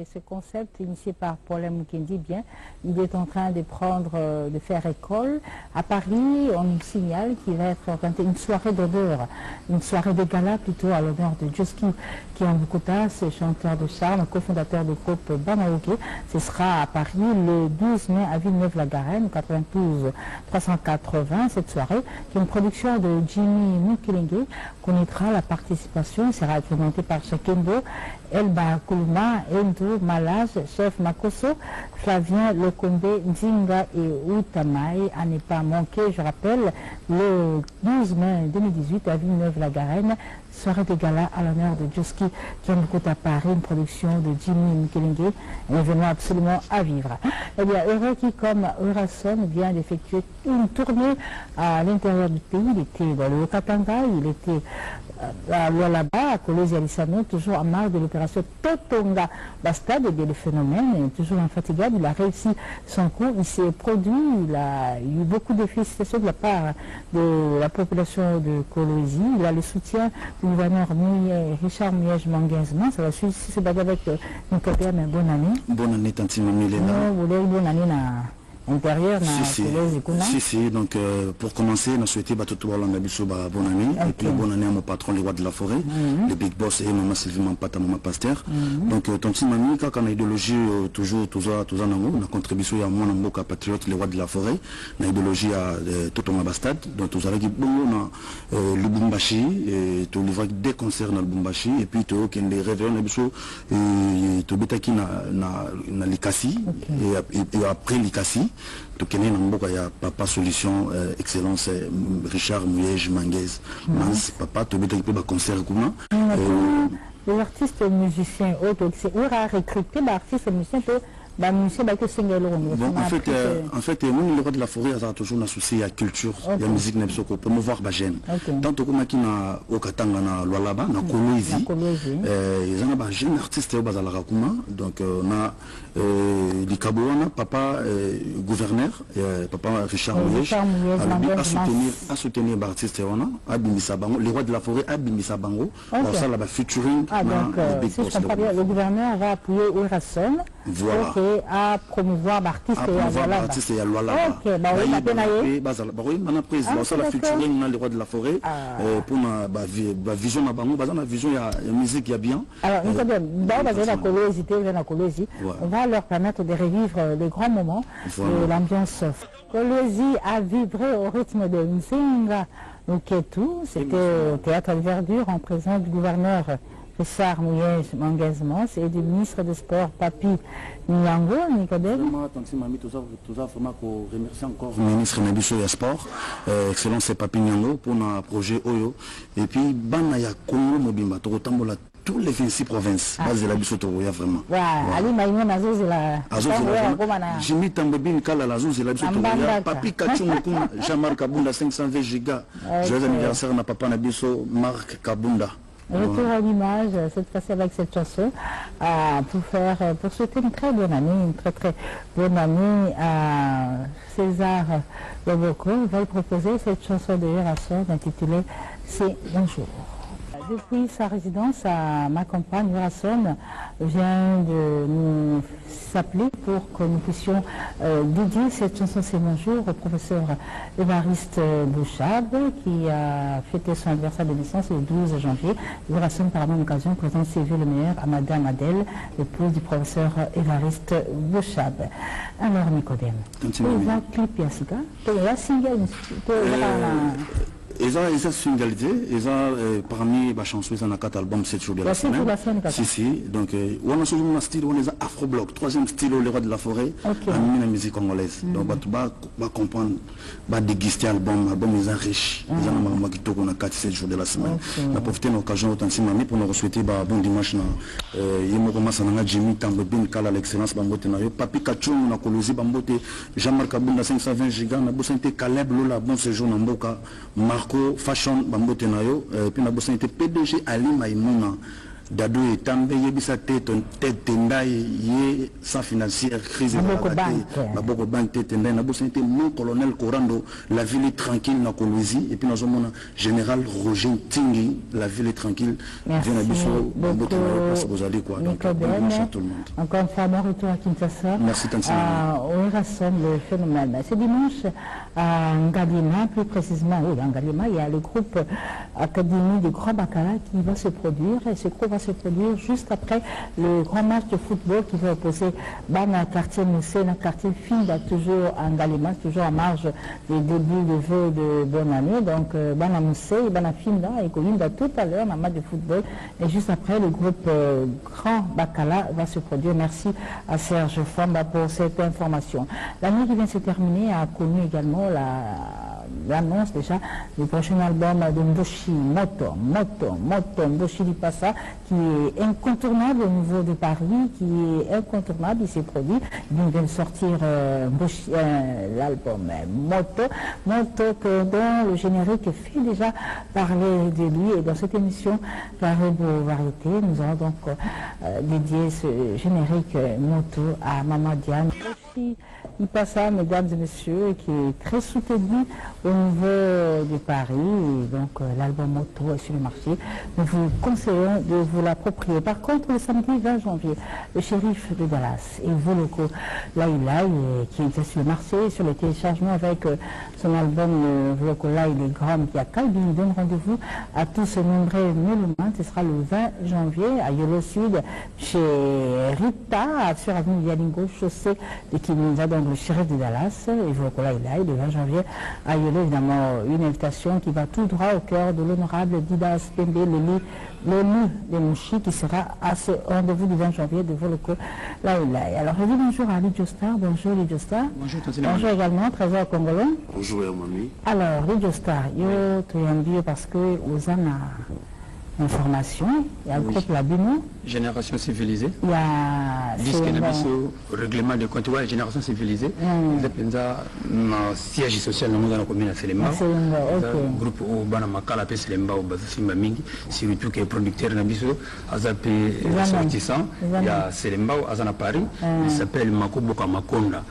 Ce concept initié par Paul Mukendi, bien, il est en train de faire école. À Paris, on nous signale qu'il va être organisé une soirée d'honneur, une soirée de gala plutôt à l'honneur de Joski Kiambukota, ce chanteur de charme, cofondateur du groupe Banaoke. Ce sera à Paris le 12 mai à Villeneuve-la-Garenne, 92 380. Cette soirée, qui est une production de Jimmy Mukilingue, connaîtra la participation, sera implémentée par Shekendo, Elba Kuluma, Endo Malage, Chef Makoso, Flavien Lekombe, Nzinga et Outamai. À ne pas manquer, je rappelle, le 12 mai 2018 à Villeneuve-la-Garenne, soirée de gala à l'honneur de Joski Kiambukota à Paris, une production de Jimmy Mukelingue, un événement absolument à vivre. Eh bien, heureux qui, comme Eurasson, vient d'effectuer une tournée à l'intérieur du pays. Il était dans le Katanga, il était à Lualaba, à Kolwezi Alisano, toujours en marge de l'opération Totonga Bastade. Et bien, le phénomène est toujours infatigable. Il a réussi son coup, il s'est produit, il a eu beaucoup de félicitations de la part de la population de Kolwezi. Il a le soutien du gouverneur Richard Miège-Manguezman. Ça va suivre ce bagage avec Nicodème. Bonne année. Bonne année, Tanti Mamilena. Bonne année intérieur. Si, donc pour commencer, on a souhaité bonne année. Et puis bonne année à mon patron, les rois de la forêt, les big boss et maman Sylvie Mampata, maman Pasteur. Donc, Tanti Mami, quand on a idéologie, toujours, on a contribué à mon patriote, les rois de la forêt, on a idéologie à Totonga Bastade. Donc, vous avez dit, bon, on a le Bumbashi, et tu livres des concerts dans le Bumbashi, et puis tu as des réveillons, et tu as l'Ikassi, et après l'Ikassi, donc il y a papa solution excellence Richard Miège Manguez papa tu veux concert comment les artistes musiciens autres c'est recruter l'artiste musicien en fait, le roi de la forêt a toujours un souci à la culture, à la musique, pour promouvoir la gêne. Tant que au Katanga, na Lualaba, na Kolwezi, ils ont un jeune artiste au Bazalara-Kuma, donc on a Likabouana, papa gouverneur, papa Richard Miège, à soutenir l'artiste, le roi de la forêt, Abimisa Bango, pour ça, là-bas, featuring. Donc, si je comprends bien, le gouverneur va appuyer Eurasson. Voilà. À promouvoir l'artiste et à Lualaba. Ok, oui, la featuring le roi de la forêt pour la vision la vision il y a musique il y a bien. Alors on va leur permettre de revivre les grands moments de l'ambiance. Kolwezi a vibré au rythme de Nzinga Nuketu. C'était au théâtre de Verdure en présence du gouverneur Richard Miège-Manguezman et du ministre des Sports, Papi Nyango, Nicodème. Tout ça, vraiment remercier encore le ministre des Sports, excellence Papi Nyango, pour un projet Oyo. Et puis, Banaya Congo Mobimba, tous les 26 provinces. Basé la Bissotoroya, vraiment. Ali Maïmo Nazo, c'est la. Jimmy Tambobin Kala Lazo, c'est la Bissotoroya. Papi Kachung, Jean-Marc Kabunda, 520 gigas. Joyeux anniversaire à Papa Nabiso, Marc Kabunda. Retour à l'image, cette fois-ci avec cette chanson, pour souhaiter une très bonne année, à César Loboko. Il va proposer cette chanson de Eurasson intitulée C'est Bonjour. Depuis sa résidence à ma campagne, Eurasson vient de nous s'appeler pour que nous puissions dédier cette chanson C'est Bonjour au professeur Évariste Bouchab qui a fêté son anniversaire de naissance le 12 janvier. Eurasson, par la même occasion, présente ses vœux le meilleur à Madame Adèle, l'épouse du professeur Évariste Bouchab. Alors, Nicodème, tu vas clipper à Sika, tu vas signer ils ont singalité, ils ont parmi les chansons, ils ont 4 albums 7 jours de la semaine. Si, donc on a toujours un style, on est Afro-Bloc, troisième style, le roi de la forêt, animé la musique congolaise. Donc on va comprendre, on va déguster l'album, ils sont riches, ils ont un moment qui tourne, on a 4-7 jours de la semaine. On a profité de l'occasion autant pour nous souhaiter bon dimanche. Il commence à Jimmy Tambobin Kala l'excellence, Papi Kachou, on a Kolwezi, Jean-Marc Kabunda 520 gigas, on a besoin de Caleb Lola, bon séjour dans Mboka, Marco Fashion Bambote Nayo, puis on a besoin de PDG Ali Maïmouna, Dado et Tambe Yebisa tête tenda ye sans financière crise Maboko Bank tête tenda na bosente mon colonel Korando la ville est tranquille na Kolwezi et puis nous avons général Roger Tingi la ville est tranquille. Merci beaucoup. Vous allez quoi donc bonjour à tout le monde. Encore une fois bon retour à Kinshasa. Merci Tansi. On rassemble le phénomène. C'est dimanche à Ngalima, plus précisément oui, à Ngalima, il y a le groupe Académie de Grand Bacala qui va se produire et ce groupe va se produire juste après le grand match de football qui va opposer Bana quartier Moussé, le quartier Finda, toujours à Ngalima, toujours en marge des débuts de vœux de bonne année. Donc Bana Moussé et Bana Finda et Kolinda tout à l'heure, un match de football. Et juste après, le groupe Grand Bacala va se produire. Merci à Serge Famba pour cette information. L'année qui vient de se terminer a connu également l'annonce déjà du prochain album de Mboshi, Mboshi Lipasa, qui est incontournable au niveau de Paris, qui est incontournable, il s'est produit. Il vient de sortir l'album Moto dont le générique fait déjà parler de lui. Et dans cette émission Caribou Variété, nous allons donc dédier ce générique Moto à Maman Diane. Il passe à, mesdames et messieurs, qui est très soutenu au niveau de Paris. Et donc l'album Moto est sur le marché. Nous vous conseillons de vous l'approprier. Par contre, le samedi 20 janvier, le shérif de Dallas et vos locaux Laïlaï, qui était sur le marché, sur le téléchargement avec son album Voloko Laï, les Grands, qui a Calbi, nous donne rendez-vous à tous ces nombreux mélomanes. Ce sera le 20 janvier à Yolo Sud, chez Rita, sur avenue Yalingo, chaussée de Kinunza, donc le shérif de Dallas et Voloko Laïlaï, le 20 janvier à Yolo, évidemment, une invitation qui va tout droit au cœur de l'honorable Didas Pembe, l'élu de Mouchi, qui sera à ce rendez-vous du 20 janvier de Voloko Laïlaï. Alors, je dis bonjour à Lidio Star. Bonjour Lidio Star. Bonjour également, Trésor Congolais. Bonjour mamie. Alors, Lidio Star, yo te envie parce que aux information, il y a le groupe Labino. Génération civilisée. Il y a règlement de compte, génération civilisée. Il y a un siège social dans la commune de Selemba. Groupe Obana Makala P Selemba ou Bazifimba Mingi, surtout que producteur Nabiso, Azapé sortissant. Il y a Selemba ou Azana Paris, il s'appelle Makoboka Makonda.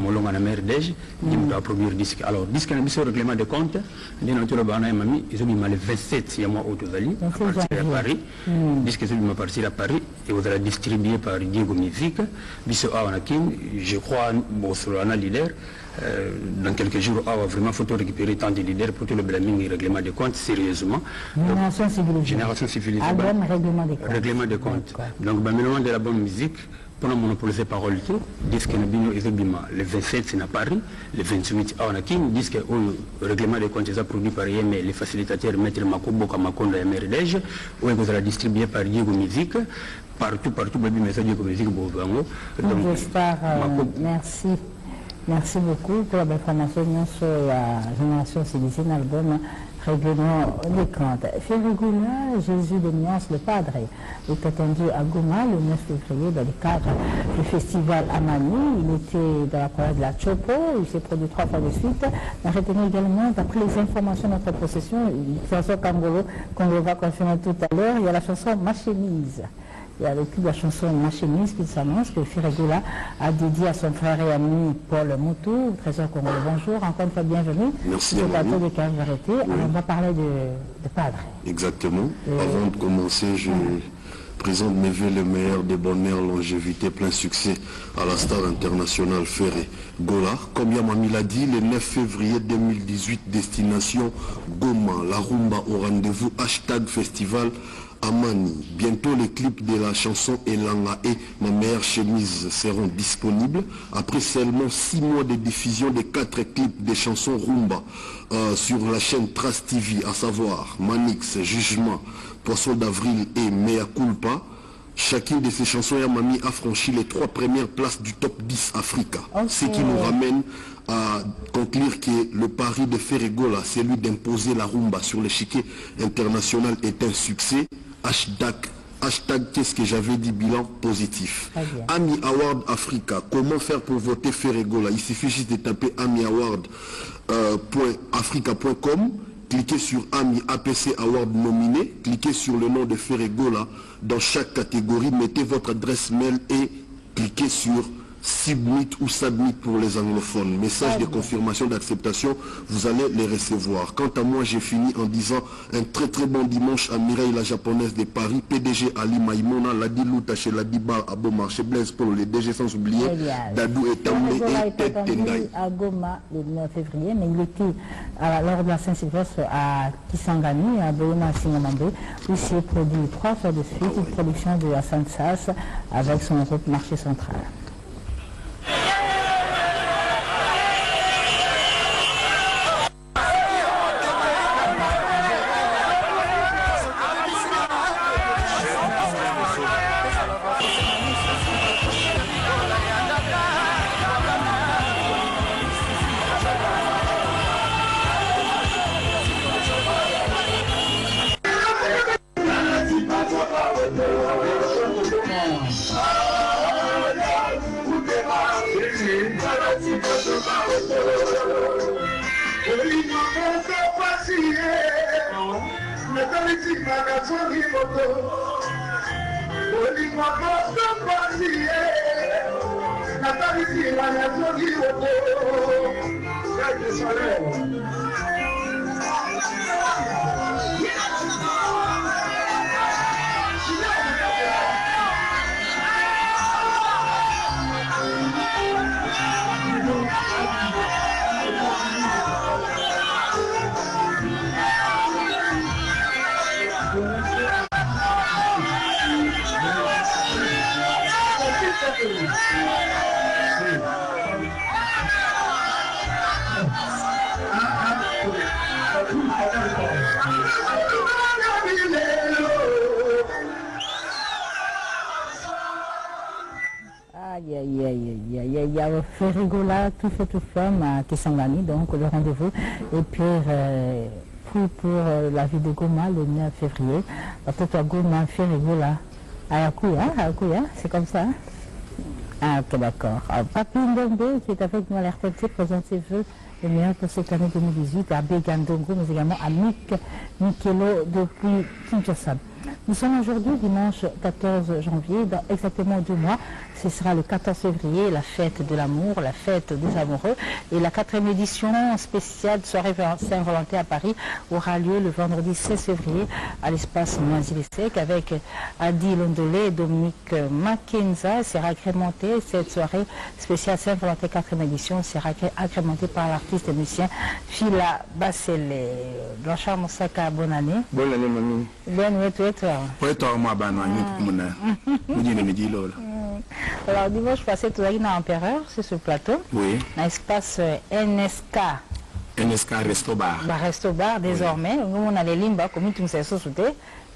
Molonga na mer d'Ege, il doit produire disque. Alors, disque Nabiso, règlement de compte, il y a ils ont mis le 27, il y a moi Autozali. À Paris, disque que partir à Paris et vous allez distribuer par Diego Musique, Bisso Awanakin, je crois, Bolsonaro leader. Dans quelques jours, on va vraiment faut récupérer tant de leaders pour tout le blaming et règlement de comptes sérieusement. Génération civilisée. Album, règlement de comptes. Donc, le de la bonne musique. Pour monopoliser parole, disque le 27 c'est à Paris, le 28 à Onakim, disque le règlement des comptes est produit par mais les facilitateurs mettent Makobo comme Makonda et Merdège, où vous allez distribuer par Diego Musique, partout, Diego Musique, merci beaucoup pour l'information sur la génération civilisée dans l'album Règlement des comptes. Ferregoula, Jésus de Nuance, le Padre, est attendu à Goma le 9 février dans le cadre du festival Amani. Il était dans la parade de la Chopo, il s'est produit 3 fois de suite. On retenait également, d'après les informations de notre possession, une chanson Kangolo qu'on va confirmer tout à l'heure, il y a la chanson Ma chemise. Il y a le clip de la chanson Machiniste qui s'annonce que Ferregoula a dédié à son frère et ami Paul Moutou. Trésor Congolais, bonjour, encore une fois bienvenue. Merci. Sur le plateau de Caribou Variété. Alors on va parler de Padre. Exactement. Avant de commencer, je présente mes vœux les meilleurs de bonheur, longévité, plein succès à la star internationale Ferregoula. Comme Yamami l'a dit, le 9 février 2018, destination Goma, la rumba au rendez-vous, #festival Amani. Bientôt les clips de la chanson Elanga et Ma meilleure chemise seront disponibles. Après seulement 6 mois de diffusion des 4 clips des chansons rumba sur la chaîne Trace TV, à savoir Manix, Jugement, Poisson d'avril et Mea Culpa, chacune de ces chansons Yamami a franchi les 3 premières places du top 10 Africa. Ce qui nous ramène à conclure que le pari de Ferregoula, celui d'imposer la rumba sur l'échiquier international, est un succès. Hashtag qu'est-ce que j'avais dit, bilan positif. Ami Award Africa, comment faire pour voter Ferregoula? Il suffit juste de taper amiaward.africa.com cliquez sur AMI APC Award nominé, cliquez sur le nom de Ferré Gola dans chaque catégorie, mettez votre adresse mail et cliquez sur Submit ou Submit pour les anglophones. Message de confirmation d'acceptation, vous allez les recevoir. Quant à moi, j'ai fini en disant un très bon dimanche à Mireille la japonaise de Paris, PDG Ali Maïmona, Ladi Louta chez Ladi Bar à Beaumarchais, Blaise Paul, les DG sans oublier, Dadou et Tamé et Ted Tendai. À Goma le 9 février, mais il était lors de la Saint-Sylvestre à Kisangani, à Boyoma Singamambé, où il s'est produit 3 fois de suite une production de Hassan Sass avec son groupe Marché Central. Il y a Ferré Gola, tout fait tout femme à Kisangani, donc le rendez-vous. Et puis pour la ville de Goma le 9 février, peut-être à Goma, Ferré Gola, à Akuya, c'est comme ça. Ah ok, d'accord. Papi Ndombe qui est avec nous à l'RTT présente ses vœux le meilleur pour cette année 2018 à Begandongo, mais également à Mikelo depuis Kinshasa. Nous sommes aujourd'hui dimanche 14 janvier, dans exactement 2 mois. Ce sera le 14 février, la fête de l'amour, la fête des amoureux. Et la 4e édition spéciale de soirée Saint-Valentin à Paris aura lieu le vendredi 16 février à l'espace Noisy-le-Sec avec Adi Londolé et Dominique Mackenza. Sera agrémentée cette soirée spéciale Saint-Valentin 4e édition sera agrémentée par l'artiste et musicien Fila Basele. Blanchard Moussaka, bonne année. Bonne année, mamie. Bonne année, toi. Alors dimanche passé, tu as eu un empereur sur ce plateau. Oui. Dans l'espace NSK. NSK Resto Bar. Resto Bar désormais. Nous on a les lignes comme tout ça sauté.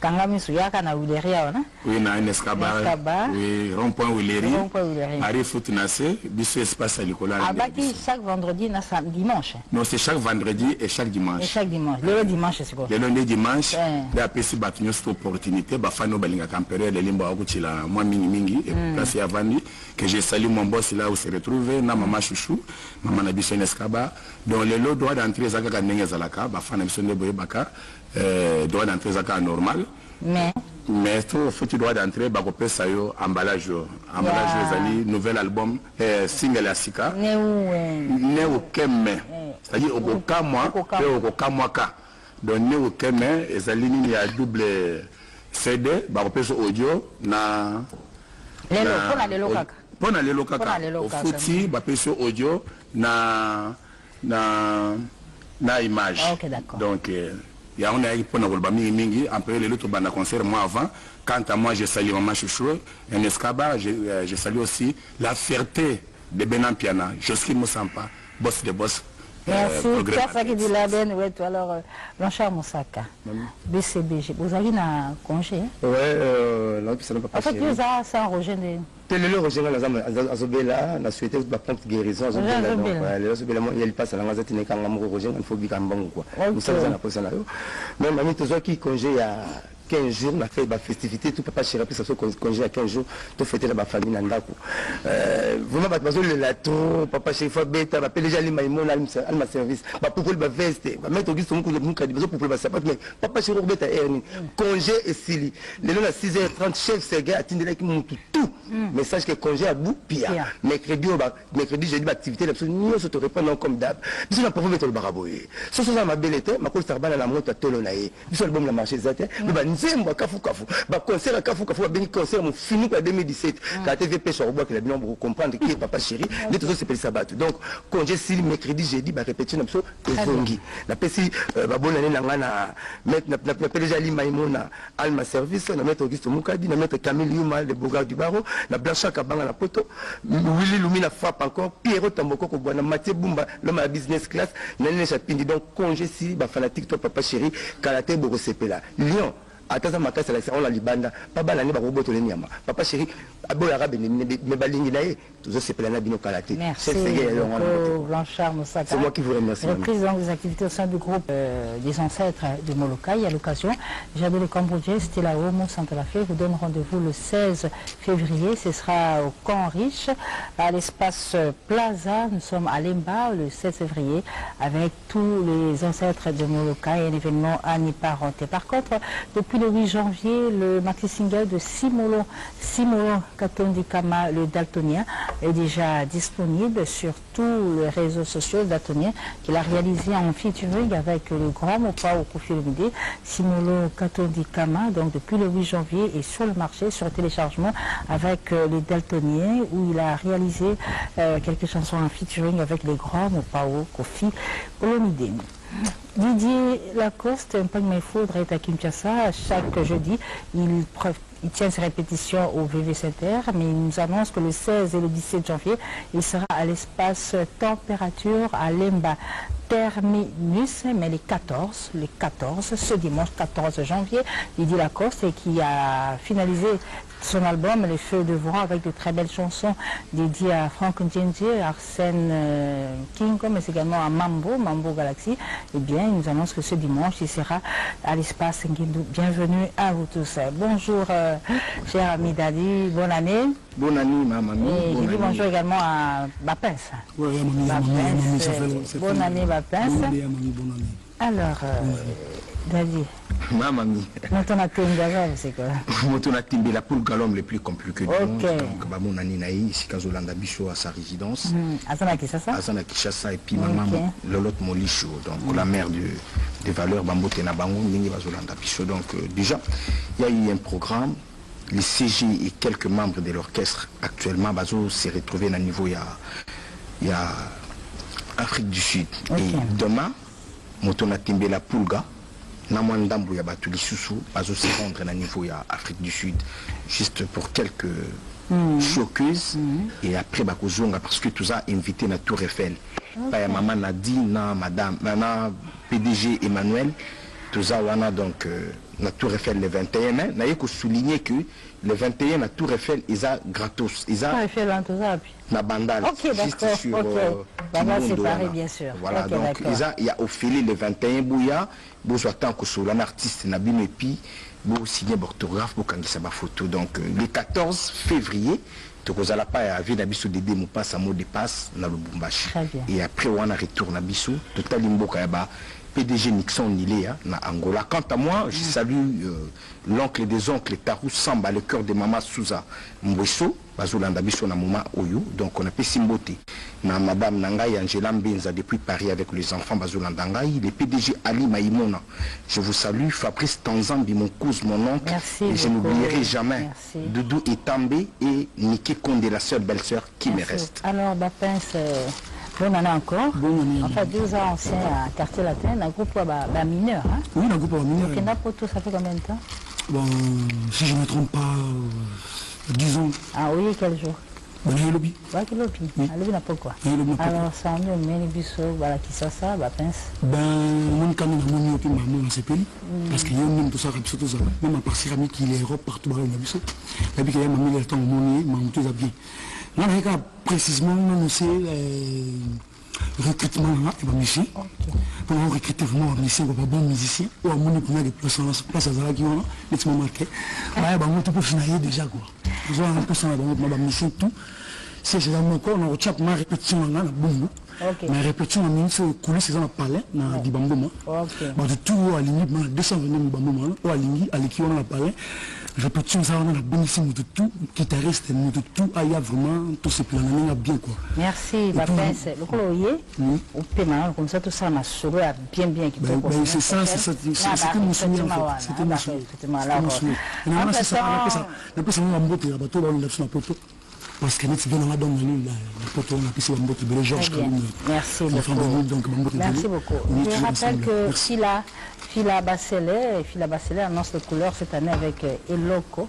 Kangami Souyaka na Uleria. Oui, na NSK Bar. Oui, rond-point Uleri. Arrive Foutinacé, biso espace à l'école. Abaki chaque vendredi na dimanche. Non, c'est chaque vendredi et chaque dimanche. Et chaque dimanche. Le dimanche c'est quoi? Le lundi dimanche, la PC batunyo cette opportunité, bafano balinga campérer les limba okuchila moi mingi et placé à Vandi que j'ai salué mon boss là où se retrouve na maman chouchou, maman na biso NSK Bar. Donc le lot droit d'entrée zaka ndenge zalaka, bafana biso ndeboye baka droit d'entrée zaka normal. Mais tout faut droit d'entrée bako pesa yo emballage ezali nouvel album single ya sika ne okeme c'est-à-dire okokamwa pe okokamwaka donc ne okeme ezali nini ya double CD bako pesa audio na pona lelo kaka ofuti bapesa audio na image. Okay, d'accord. Donc il y a un mingi après le banda concert moi avant. Quant à moi, je salue maman chouchou, un escaba, je salue aussi la fierté de Benan Piana, Josquin Moussampa, boss de boss. Merci. C'est ça qui dit la Ben, ouais, toi alors, Blanchard Moussaka, BCBG, vous avez un congé? Oui, là, ça n'a pas passé. En fait, vous avez ça en Roger de... Le Roger, à Zobela, on a souhaité la prompte guérison. Il passe à la mazette, il faut bien qu'on quoi. Nous sommes en position là. Même, mamie, tout ça qui congé à 15 jours, on a fait ma festivité, tout papa chéri, puis ça se congé à 15 jours, tout fêté dans ma famille, Nandako. Vraiment, le lato, papa chéri, faut bêta, m'appelle déjà les maïmons, alma service, pour le veste, va mettre au guise, pour le sapat, mais papa chéri, bêta, congé et sili. Le long à 6h30, chef Sergei a tindé qui monte tout. Message que congé à bout, pire. Mercredi, jeudi, activité, nous se te répondons comme d'hab. Puis on a pas mettre le baraboye. Ce sont ma belle été, ma cause tarbana la moto à Tolonae. Puis le bon la marché zate, mais bah nzembo kafu kafu. Bah concert à kafu kafu, bah concert mon fini en 2017. La TVP sur bois que la bien pour comprendre qui est papa chéri, les autres c'est sabat. Donc congé si mercredi, jeudi, bah répétition absolu et zongi. La PC bah bonne année na mettre na déjà li maimona alma service, na mettre Auguste Mukadi, na mettre Camille Yuma le Bogard du Barreau, na Blancha Kabanga la poto, Willy Lumina frappe encore, Pierrot Tamboko ko na Mathieu Bumba, l'homme à business class, Nene Chapindi, donc congé si bah fanatique toi papa chéri, Kalaté Boro Sepela. Lyon Ataza makasa la on la libanda papa la neba roboto le nyama papa chéri abo arabe me balingi nae toujours c'est plein bino kalaté. Merci Blanchard Moussaka. C'est moi qui vous remercie. Reprise donc des activités au sein du groupe des ancêtres de Molokai. À l'occasion, Jabé le Cambodgien, c'était la Homo Santalafé, vous donne rendez-vous le 16 février. Ce sera au Camp Riche, à l'espace Plaza. Nous sommes à Lemba le 16 février avec tous les ancêtres de Molokai, un événement à n'y pas rater. Par contre, depuis le 8 janvier, le maxi-single de Simolo Katondi Kama, le daltonien, est déjà disponible sur tous les réseaux sociaux daltoniens qu'il a réalisé en featuring avec le grand Mopa au Kofi Olomide. Simolo Katondi Kama, donc depuis le 8 janvier, est sur le marché, sur le téléchargement avec les daltoniens où il a réalisé quelques chansons en featuring avec les grands Mopa au Kofi Olomide. Didier Lacoste, un peu de mes foudres est à Kinshasa. Chaque jeudi, il tient ses répétitions au VV7R, mais il nous annonce que le 16 et le 17 janvier, il sera à l'espace Température à Lemba Terminus, mais les 14, ce dimanche 14 janvier, Didier Lacoste, et qui a finalisé son album Les Feux de Vent avec de très belles chansons dédiées à Franck Ndjenje, Arsène Kingo, mais également à Mambo Galaxy. Eh bien, il nous annonce que ce dimanche, il sera à l'espace Nguindu. Bienvenue à vous tous. Bonjour, cher ami Dadi, bonne année. Bonne année, ma mamie. Et je dis bonjour également à Bapens. Oui, bonne année, Bapens. Alors, Dadi. Ma mamie. C'est quoi? Motonatimbe, la poule galom le plus compliqué du monde. Donc, mon année naï, ici, Kazolanda Bicho à sa résidence. Azana Kishasa. Azana Kishasa, et puis maman, Lolot Molicho, donc la mère des valeurs Bambo Tenabango, Ningi Bazolanda Bicho. Donc, déjà, il y a eu un programme. Les CG et quelques membres de l'orchestre actuellement, Bazo s'est retrouvé à un niveau, il y a Afrique du Sud. Et demain, Motonatimbe, la Poulga, Namwandambo ya Batuli Soussou, Bazo se rendre à un niveau, il y a Afrique du Sud, juste pour quelques showcases. Et après, Bakozonga, parce que tout ça invité à la Tour Eiffel. Pas ya maman Nadine, madame, PDG Emmanuel. Tout ça, on a donc la Tour Eiffel le 21 mai. Il faut souligner que le 21, la Tour Eiffel, ils ont gratos. Ils ont la bandale. Ok, d'accord. C'est pareil, bien sûr. Voilà, donc il y a Ophélie le 21, Bouya, Bouya tant que sur un artiste, Nabim et puis, Bouya signé orthographe, Bouya Kangisa photo. Donc le 14 février, tu as pas à vivre Nabiso Dédé, mon passe à mot de passe, dans le Bumbashi. Et après, on a retourné Nabiso, total Imboka Yaba. PDG Nixon Niléa, na Angola. Quant à moi, je salue l'oncle des oncles, Tarou Samba, le cœur de Mama Souza Mbweso, Bazolanda Biso na Mouma Oyo. Donc on a fait Simbote. Na Madame Nangaï, Angela Mbenza, depuis Paris avec les enfants Bazolanda Nangaï, le PDG Ali Maïmona. Je vous salue, Fabrice Tanzambi, mon cousin, mon oncle. Merci et je n'oublierai jamais Merci. Doudou Etambé et Niki Kondé, la seule belle-sœur qui me reste. Alors, Bapens, bonne année encore. Bonne année. Enfin, 2 ans ancien à Quartier Latin, un groupe mineur. Hein? Oui, un groupe mineur. Et Napoto, ça fait combien de temps? Bon, si je ne me trompe pas, 10 ans. Ah oui, quel jour? Ben, j'ai lobby. Ouais, quel lobby? Oui. Ah, lobby n'a pas quoi? Alors, ça en est au Ménibusso, voilà, qui ça, Bapens. Ben, mon canon a mon yoki, maman, on s'appelle. Parce qu'il y a même tout ça, tout ça. Même à part céramique, il est Europe, partout, il y a Nabiso. Et puis, il y a mamie, il y a mon tout ça bien. Là, précisément, on sait. recrutement et ma mission. Pour recruter vraiment un musicien, un bon musicien, ou un monde qui a des places à Zara qui ont les marqué. Ouais, tout pour finir déjà quoi. Vous avez un peu ça dans ma mission tout. C'est mon corps, on a chap ma répétition là, la bombe. Ma répétition en minute sur coulisses dans le palais, dans le bambou. Bon, de tout à limite, 220 bambou, ou à limite, à l'équipe dans le palais. Répétition ça, on a la bénédiction de tout, guitariste, de tout, il y a vraiment tout ce plan là bien quoi. Merci, la pince, le colorier, au paiement, comme ça tout ça m'a sauvé bien qui peut. C'est ça, c'est que mon souvenir en fait. C'était mon souvenir. C'est ça, on appelle ça un bateau, un bateau, on lève sur un poteau. Parce que nous sommes dans la poteau, on a pu se faire un bateau, le Georges Kalou. Merci beaucoup. Merci beaucoup. Je rappelle que Fila Bacelet annonce les couleurs cette année avec Eloko.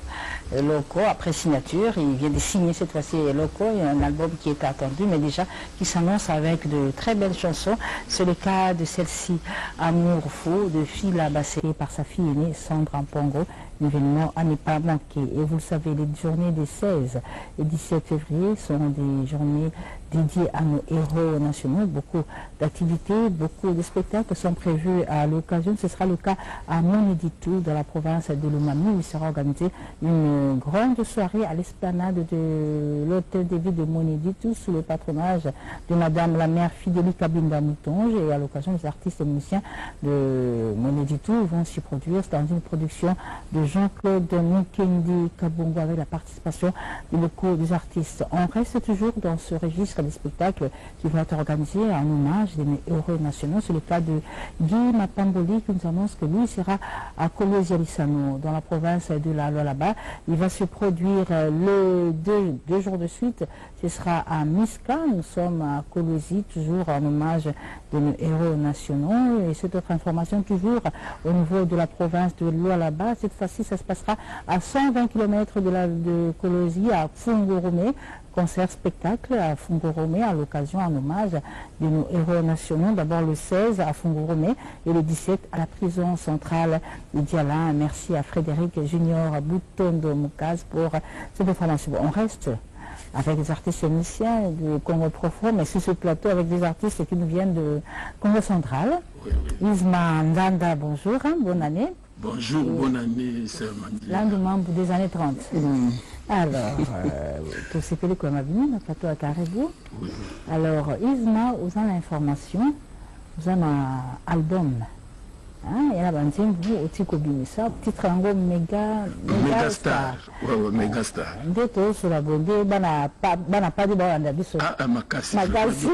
Eloko, après signature, il vient de signer cette fois-ci Eloko. Il y a un album qui est attendu, mais déjà qui s'annonce avec de très belles chansons. C'est le cas de celle-ci, Amour fou, de Fila Bacelet par sa fille aînée, Sandra Mpongo. L'événement à ne pas manquer. Et vous le savez, les journées des 16 et 17 février sont des journées dédiées à nos héros nationaux. Beaucoup d'activités, beaucoup de spectacles sont prévus à l'occasion. Ce sera le cas à Moneditou, dans la province de Lomami, où il sera organisé une grande soirée à l'esplanade de l'hôtel de ville de Moneditou, sous le patronage de Madame la maire Fidélie Kabinda Moutonge. Et à l'occasion, les artistes et musiciens de Moneditou vont s'y produire dans une production de Jean-Claude Mukendi Kabongo avec la participation de beaucoup des artistes. On reste toujours dans ce registre des spectacles qui vont être organisés en hommage des héros nationaux. C'est le cas de Guy Mapamboli qui nous annonce que lui sera à Kolwezi-Alisano dans la province de la Lualaba. Il va se produire deux jours de suite. Ce sera à Miska. Nous sommes à Kolwezi, toujours en hommage de nos héros nationaux. Et cette autre information toujours au niveau de la province de Lualaba. Cette fois-ci, ça se passera à 120 km de Kolwezi, à Fungorome. Concert-spectacle à Fungorome à l'occasion en hommage de nos héros nationaux. D'abord le 16 à Fungorome et le 17 à la prison centrale de Diala. Merci à Frédéric Junior Boutondo Moukaz pour cette information. On reste avec des artistes musiciens du Congo profond, mais sur ce plateau avec des artistes qui nous viennent de Congo central. Isma Ndanda, bonjour, bonne année. Bonjour, bonne année, sœur Mandi. L'un des membres des années 30. Alors, pour ces pellicules qu'on a venu, le plateau à Caribou. Oui. Alors, Isma, vous avez l'information, vous avez un album. Il y a un petit Kobimisa, petit triangle méga star. Oui, méga star. Ndето sur la bondée, bana pas de bande abisso. Ah, Makassi.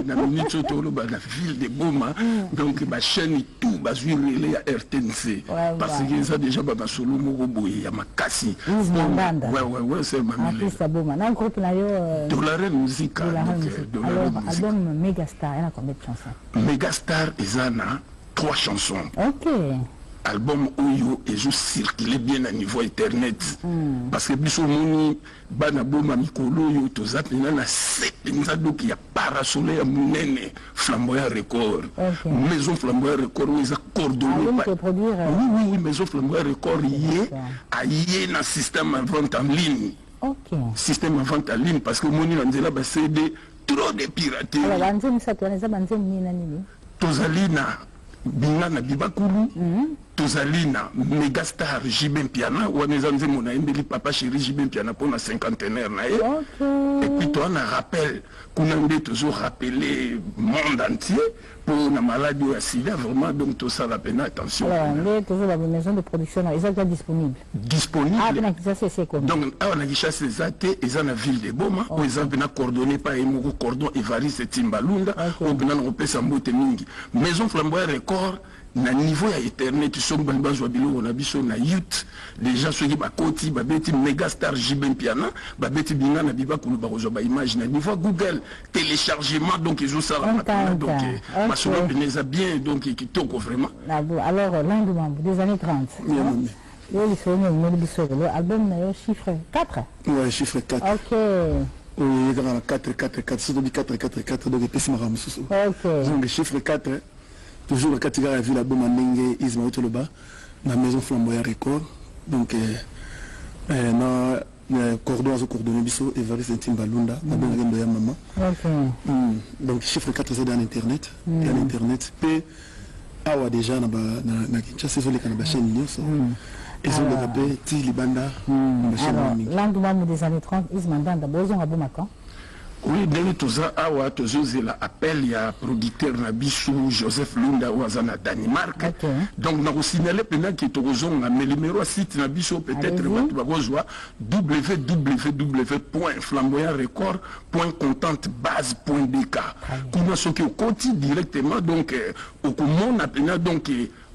Na minute tolo na ville de Boma, donc ba chaîne tout ba zuirele à RTNC. Parce que ça déjà ba solo moko boy ya Makassi. Ouais, c'est ma mère. Artiste Boma. Na groupe na yo Dollar Musica. Alors, album méga star, il y a combien de chansons? Méga star Izana 3 chansons. Ok. Album Oyo et je circulais bien à niveau internet. Parce que Bissomoni, Banaboma Mikolo, Yo, Tozapina, na 7 donc il y a Parasoleil à Mounene, Flamboyant Record. Maison Flamboyant Record, où ils ont coordonné. Oui, Maison Flamboyant Record, il y a un système à vente en ligne. Système à vente en ligne, parce que Moni Lanzela, c'est trop de piraterie. Tozalina. Bingana Bibakulu, Tozalina, Megastar, Jibin Piana, ou Anezanze Mona Mbeli Papa Chéri Jibin Piana pour la cinquantenaire. Et puis toi, on a rappel, qu'on a toujours rappelé le monde entier pour la maladie à sida, vraiment, donc tout ça, la peine, attention. Alors, on est toujours dans la maison de production, ils sont déjà disponibles. Disponibles. Ah, c'est quoi? Donc, on a chassé les athées, ils sont dans la ville de Boma, où ils ont bien coordonné par Emoko Cordon, Evariste et Timbalunda, où ils ont repéré Sambote Mingi. Maison Flamboyant Record, na niveau ya internet tu sommes ban bazwa bilo on a biso na youth les gens ceux qui ba koti ba beti Megastar Jibin Piana ba beti binga na biba kulu ba rezo ba image na niveau Google téléchargement donc ils ont ça donc ma soeur les a bien donc qui toko vraiment. Alors l'un des années 30. L'album chiffre 4. Ouais, chiffre 4. OK. Oui, il y a 4, c'est donc 4, donc il donc le chiffre 4, toujours le 4 a vu la bombe Ndenge Isma Otoloba, la maison Flamboyant Record. Donc, cordon à coordonner biso Evariste Ntimbalunda abengendo ya maman. Donc chiffre 4 c'est dans internet et à l'internet p awa déjà na Kinshasa sur les canaux chaîne nyonso ils ont développé ti libanda na chaîne lendemain des années 30 ils mandanda bozo ngabomaka. Oui, ndenge toza awa tozozela appel ya producteur na biso Joseph Lunda oaza na Danemark. Donc na kosignaler pena ki tokozonga mais numéro site na biso peut-être bato bakozwa www.flamboyantrecord.contentebase.dk. Kuna soki okoti directement donc okomona pena donc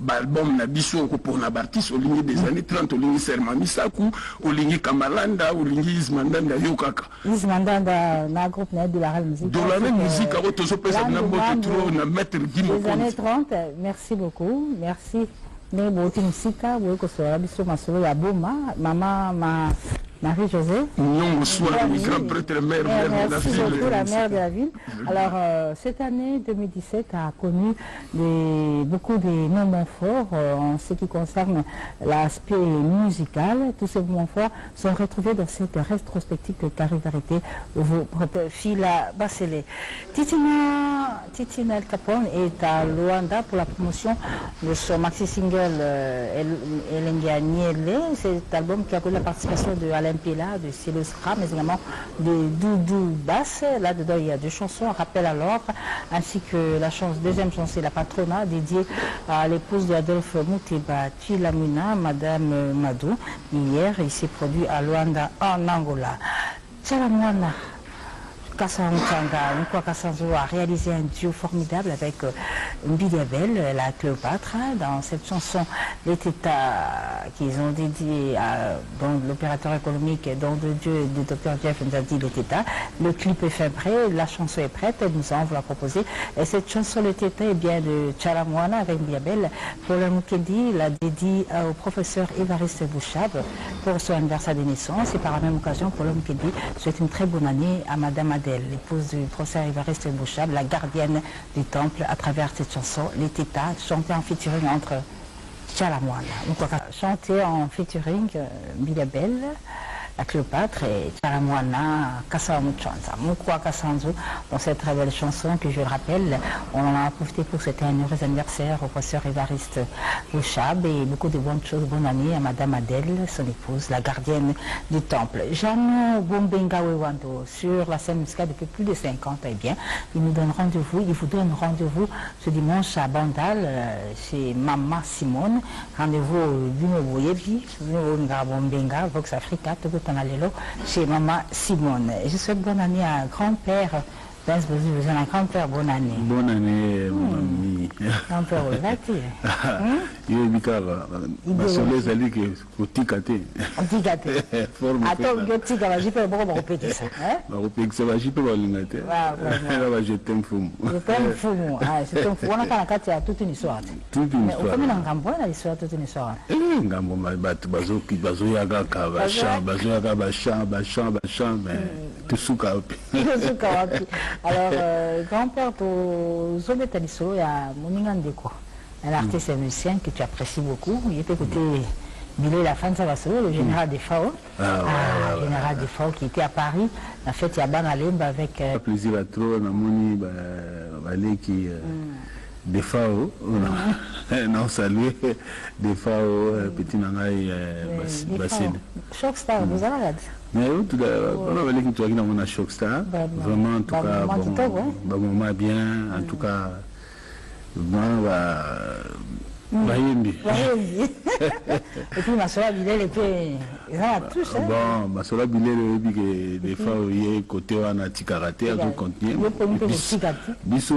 l'album na biso pour na artiste olingi des années 30 olingi Serma Misaku olingi Kamalanda olingi Ismandanda yokaka Ismandanda na groupe de la reine musique de la même musique à votre pesa na moto trop na maître Guimo les années 30. Merci beaucoup, merci ne boti musika boye ko so biso masolo ya boma mama Marie-Josée. Non, soit le grand prêtre mère de la ville. La mère de la ville. Alors, cette année 2017 a connu beaucoup de moments forts en ce qui concerne l'aspect musical. Tous ces moments forts sont retrouvés dans cette rétrospective de Carivarité, Fila Bassele. Titina El Capone est à Luanda pour la promotion de son maxi-single Elengia Niele. C'est cet album qui a connu la participation de Alain Pila, de Silos Ra, mais également de Doudou Bass. Là-dedans, il y a 2 chansons, Rappel à l'ordre, ainsi que la deuxième chanson, c'est La Patrona, dédiée à l'épouse d'Adolphe Mouteba Chilamuna, Madame Madou. Hier, il s'est produit à Luanda, en Angola. Tchalamwana Kassanzo a réalisé un duo formidable avec Mbidiabel, la Cléopâtre. Dans cette chanson, les tétas qu'ils ont dédié à l'opérateur économique dont de Dieu et du docteur Jeff nous a dit les tétas. Le clip est fait prêt, la chanson est prête, nous allons vous la proposer. Et cette chanson, le téta, est bien de Tchalamwana avec Mbidiabel. Pour le Mukendi, la dédie au professeur Évariste Bouchab pour son anniversaire de naissance. Et par la même occasion, pour le Mukendi, souhaite une très bonne année à Madame Adèle, l'épouse du professeur Évariste Bouchab, la gardienne du temple, à travers cette chanson, Les Tétas, chantée en featuring entre Tchalamwana. Chantée en featuring Mbidiabel, la Cléopâtre et Tchalamwana, Kassamuchanza, Mukwa Kassanzu, dans cette très belle chanson que je le rappelle, on en a profité pour cet heureux anniversaire au professeur Évariste Bouchab et beaucoup de bonnes choses, bonne année à Madame Adèle, son épouse, la gardienne du temple. Jeannot Bombenga Wewando, sur la scène musicale depuis plus de 50 ans, eh bien, il vous donne rendez-vous ce dimanche à Bandal, chez Mama Simone, rendez-vous au Vino Boyebi, Bombenga, Vox Africa, chez Mama Simone. Et je souhaite bonne année à grand-père Vince Bozu, un grand-père, bonne année. Bonne année, mon ami. Grand-père, il y a Bikara. Ma soleil, ça dit que faut ticate. Ticate. Attends, je tica, je peux pas répéter ça. Ça va, je peux pas l'ingéter. Je t'aime fou. Je t'aime fou. Je t'aime fou. On a quand même toute une histoire. Toute une histoire. Comment on a une histoire, toute une histoire. Ngambo bazo yaga kabasha, bazo yaga basha, mais tout souka. Alors, grand-père, pour Zobé Talisso, il y a Moninga Ndeko, un artiste musicien que tu apprécies beaucoup. Il était côté Bilé la fin de Savasso, le général des FAO. Le général des FAO qui était à Paris. En fait, il y a Banalemba avec. Plaisir à trop, on a moni, qui. Des FAO, non salué, des FAO, petit nangaï, bassine. Chocstar, vous avez regardé. Mais on a vu que tu as dit qu'on a Chocstar, vraiment en tout cas, bon moment bien, en tout cas, Bayembi. Et puis Massola Bilel était. Ils ont tous. Bon, Massola Bilel, des fois, il y a côté où on a Tikarate, à tout contenu. Bisso,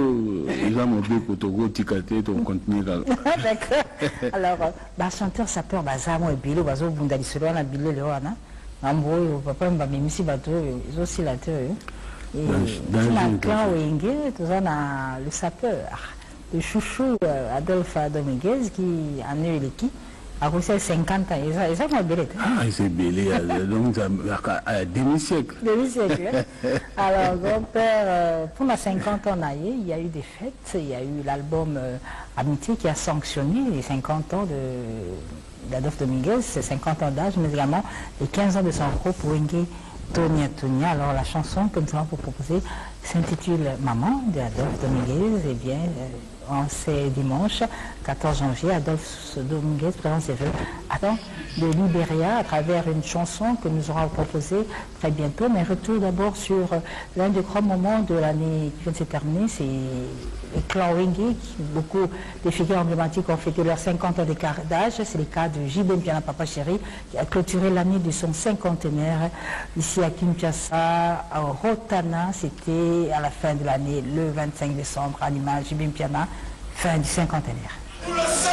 ils ont montré que Togo Tikarate, tout contenu. D'accord. Alors, chanteur, sapeur, Bazamo et Bilo, Bazo Bundalisolo, on a Bilel, Ambo, papa, Mbamimisi Bato, ils ont aussi la terre. Et Macan, Wenge, tout ça, on a le sapeur. Le chouchou Adolphe Dominguez qui en est l'équipe a reçu 50 ans. Et ça m'a belé. Ah, c'est belé. Donc, à demi-siècle. Demi-siècle. Alors, grand-père, pour ma 50 ans, il y a eu des fêtes. Il y a eu l'album Amitié qui a sanctionné les 50 ans d'Adolphe Dominguez, ses 50 ans d'âge, mais également les 15 ans de son groupe Wenge Tonia Tonia. Alors la chanson que nous allons vous proposer s'intitule Maman de Adolphe Dominguez. Eh bien, c'est dimanche 14 janvier, Adolphe Dominguez présente ses vœux de Libéria à travers une chanson que nous aurons proposée très bientôt. Mais retour d'abord sur l'un des grands moments de l'année qui vient de se terminer, c'est le clan Wenge. Beaucoup de figures emblématiques ont fêté leurs 50 ans d'âge. C'est le cas de JB Mpiana Papa Chéri qui a clôturé l'année de son cinquantenaire ici à Kinshasa, à Rotana. C'était à la fin de l'année, le 25 décembre, à l'image JB Mpiana, fin du cinquantenaire. On le sait,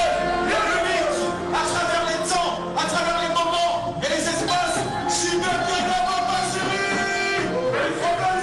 à travers les temps, à travers les moments et les espaces, JB Mpiana Papa Chéri, il faut bien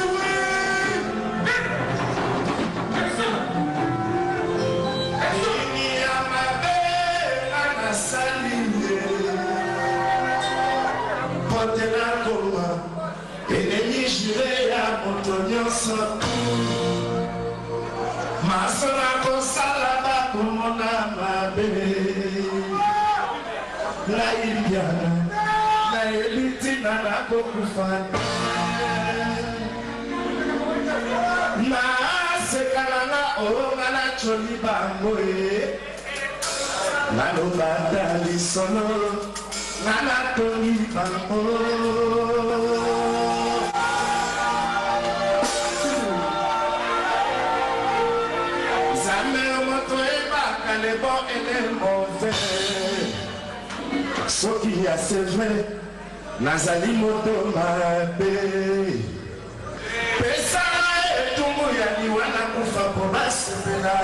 les bons et les mauvais. Ce qui a sévé, Nazali moto mabe. Pesa et tout moya ni wana kufa pour basela.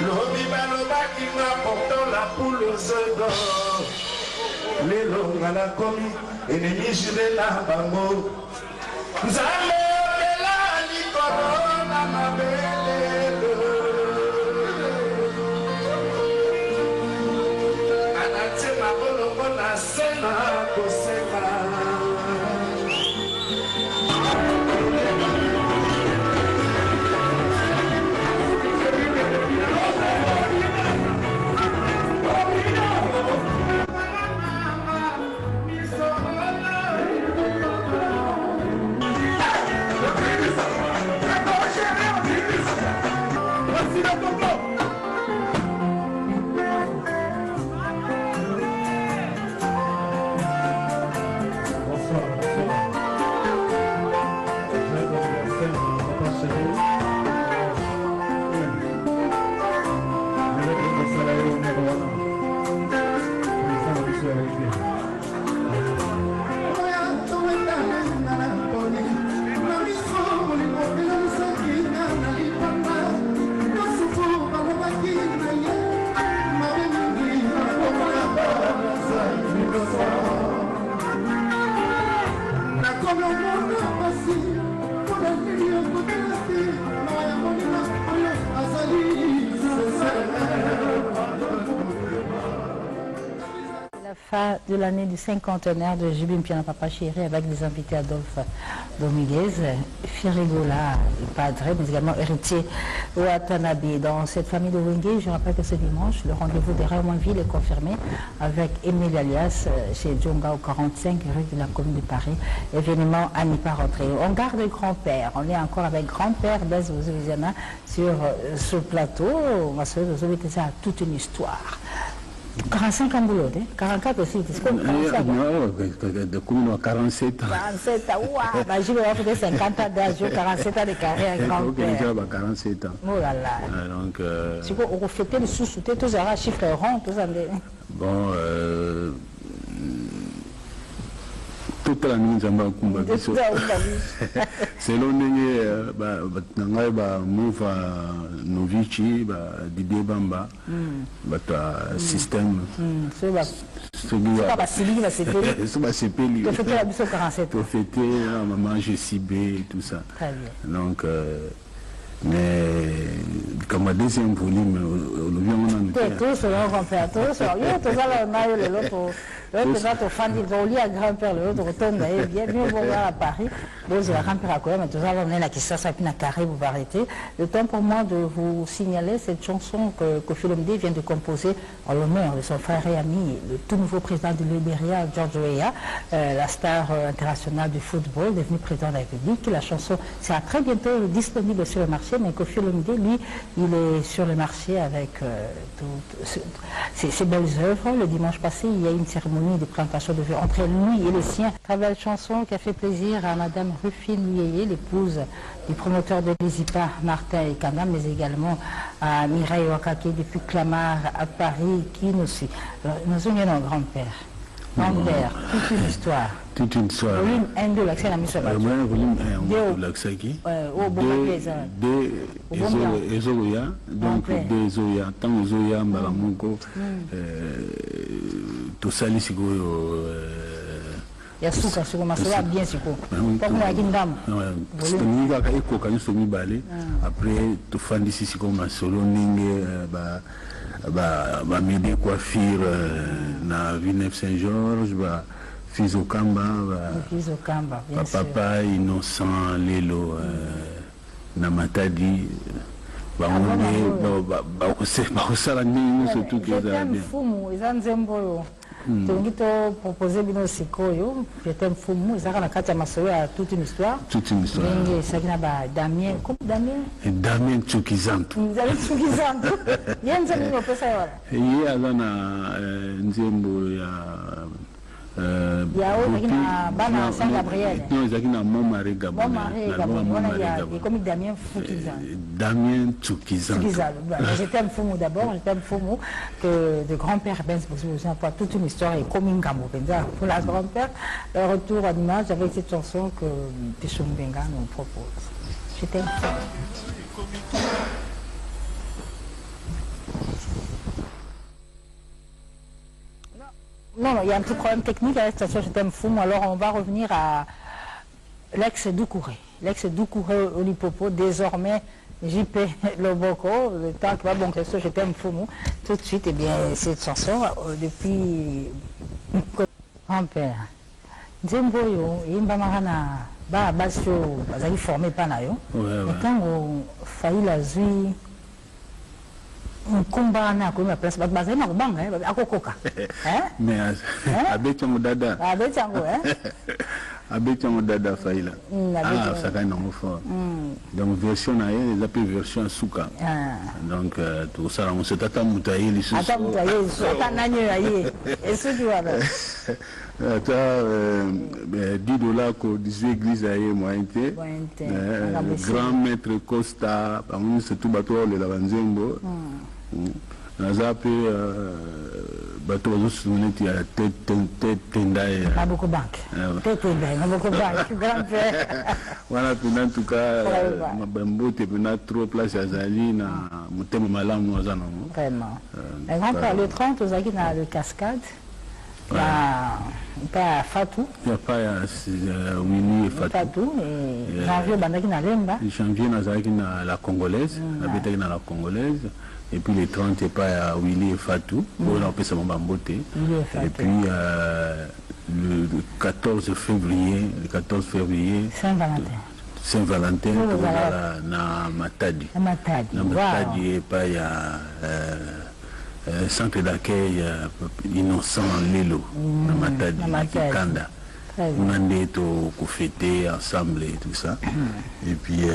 Lobi baloba qui m'apporte la poule aux œufs d'or. Les longs à la commis, ennemis jurés la bango. Zame Fin de l'année du cinquantenaire de JB Mpiana Papa Chéri avec des invités Adolphe Dominguez, Firigola, padre, mais également héritier Watanabe. Dans cette famille de Wenge, je rappelle que ce dimanche, le rendez-vous des Raymondville est confirmé avec Émile Alias chez Djonga au 45 rue de la commune de Paris. Événement à n'y pas rentrer. On garde le grand-père. On est encore avec grand-père Blaise Ozouziana sur ce plateau. On va se retrouver à toute une histoire. 45 ans boulot, 44 aussi, c'est comme 45 de commune à 47 ans. 47 ans, waouh, je vais faire 50 ans d'âge, 47 ans de carrière, grand-père. 47 ans. Oh là là. Donc, c'est quoi, on refait le sous-souté, tous les chiffres ronds, tous les... Bon, toute la nuit, j'aime beaucoup. Selon nous, move Novici, Didier Bamba, système. C'est pas facile, c'est pas facile. Tu fêtais la mission 47. Tu fêtais maman GCB et tout ça. Très bien. Donc, mais comme un deuxième volume, on a mis. Tout ce qu'on fait, tout ce qu'on a eu, tout ça, on a eu l'autre. L'autre va te faire au lit à grand-père, l'autre retourne bien mieux voir à Paris. Bon, c'est la grand-père à quoi, mais tout ça, on est là qui ça puis carré, vous arrêter. Le temps pour moi de vous signaler cette chanson que Koffi Olomide vient de composer en l'honneur de son frère et ami, le tout nouveau président du Libéria, George Weah, la star internationale du football, devenu président de la République. La chanson sera très bientôt disponible sur le marché, mais Koffi Olomide, lui, il est sur le marché avec ses belles œuvres. Le dimanche passé, il y a eu une cérémonie de présentation de vœux entre lui et le sien. Très belle chanson qui a fait plaisir à Madame Rufine Luyeye, l'épouse du promoteur de l'ESIPA, Martin Ekanda, mais également à Mireille Wakake depuis Clamart à Paris, qui nous suit. Nous sommes un grand-père. Grand-père, toute une histoire. Toute une histoire. Volume 1 de l'accès à la mission. Volume 1 de l'accès qui de Ezoya, donc de Ezoya, tant Ezoya, Mbalamoko, tout ça, ici, il y a souka sur ma soeur bien sûr comme la guindam c'est une gars qui est connu sur mi balé après tout fan d'ici c'est comme solo ningue bah m'aider coiffure na Villeneuve Saint-Georges bah fils au Kamba papa innocent Lelo na Matadi bah on est bah ça la nuit surtout que ça bien fumu izanzembo Tongito proposé bino sikoyo, j'étais un fou mou, ça a la masoyo à toute une histoire. Toute une histoire. Et ça qui n'a pas Damien, comme Damien. Damien Tsukizanto. Vous avez Tsukizanto. Il y a un zéro pour ça voilà. Il y a là nzembo ya il y a un bana Saint Gabriel. Non, il y a un Montmaré Gabon. Il y a comme Damien Tsukizanto. Damien Tsukizanto. J'étais un fou mou d'abord, j'étais un fou mou que de grand-père Benz pour toute une histoire et comme une gamme pour la grand-père. Le retour en image avec cette chanson que Pichou Mbenga nous propose. J'étais un fou. Non, il y a un petit problème technique à la station J'étais fou. Alors on va revenir à l'ex-Doucouré. L'ex-Doucouré Olipopo, désormais JP Loboko, le temps qui va bon que J'étais fou. Tout de suite, eh bien, cette chanson, depuis grand-père. Nzemboyo, Imbamarana, Basio, Bazali formé Panayo. Quand on faillit la zui. Un combat na ko ma place ba na ko bang akokoka mais abetango dada abetango dada faila ça quand non fort donc version na les appelle version suka donc tout ça on se tata mutaye les sous ata mutaye ata nanyo aye et ce qui va $10 ko 18 églises aye mointe grand maître Costa parmi c'est tout bateau le lavanzembo naza pe bato bazosouvenir ya tenda na beaucoup banque tenda na beaucoup banque grand-père voilà en tout cas mabambote pena trop place azali na motema malamu aza nango vraiment grand-père le 30 ozaki na le cascade pas Fatou. Il n'y a pas Winnie et Fatou. Et janvier, bandaki na Lemba. Janvier, nazaki na la Congolaise. Habitaki na la Congolaise. Et puis les 30, il n'y a pas Willy et Fatou. On a appelé ça Mambambote. Et puis le 14 février, Saint-Valentin. Saint-Valentin, na Matadi. Na Matadi, et pas il y a centre d'accueil innocent Lelo na Matadi Kanda on a ndé fêter ensemble et tout ça et puis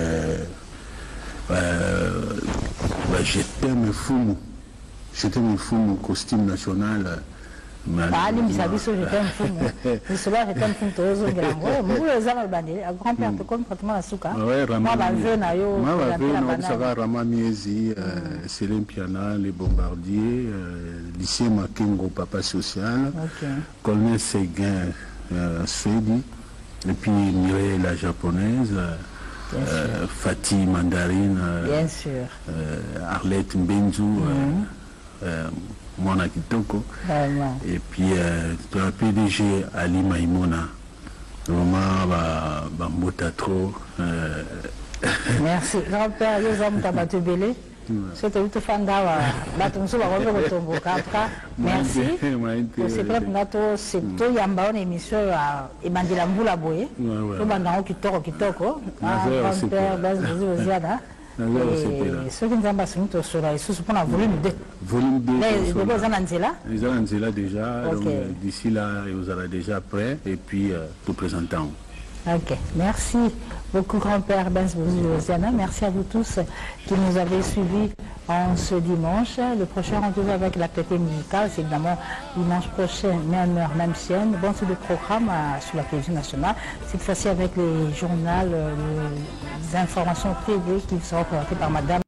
je t'aime Fumu costume national Ali Misabiso, j'étais un fou. Mais cela, j'étais un fou, tous les grands. Moi, les hommes, grand-père, tu connais pratiquement la souka. Moi, ça va, Rama Miezi, Céline Piana, les bombardiers, lycée Makengo, papa social, colonel Séguin, Suédi, et puis Mireille, la japonaise, Fatih Mandarine, bien sûr, Arlette Mbenzou, Mwana Kitoko, et puis le PDG Ali Maïmona, vraiment Bambota trop. Merci. Grand-père, les hommes Tabatubélé. C'est tout Fandawa. Merci. C'est prêt pour c'est tout Yamba, une émission à Emandilambula Boye. Tout Bandao Kitoko. Grand-père, ceux qui nous ont sur la sous pour la volume 2. Volume 2. Les Anzela déjà. D'ici là, vous serez déjà prêt et puis tout présentant. Ok, merci beaucoup grand-père Benz Bouziana. Merci à vous tous qui nous avez suivis en ce dimanche. Le prochain rendez-vous avec l'actualité musicale, c'est évidemment dimanche prochain, même heure, même chaîne. Bon, c'est le programme sur la télévision nationale. Cette fois-ci avec les journaux, les informations privées qui seront présentées par madame.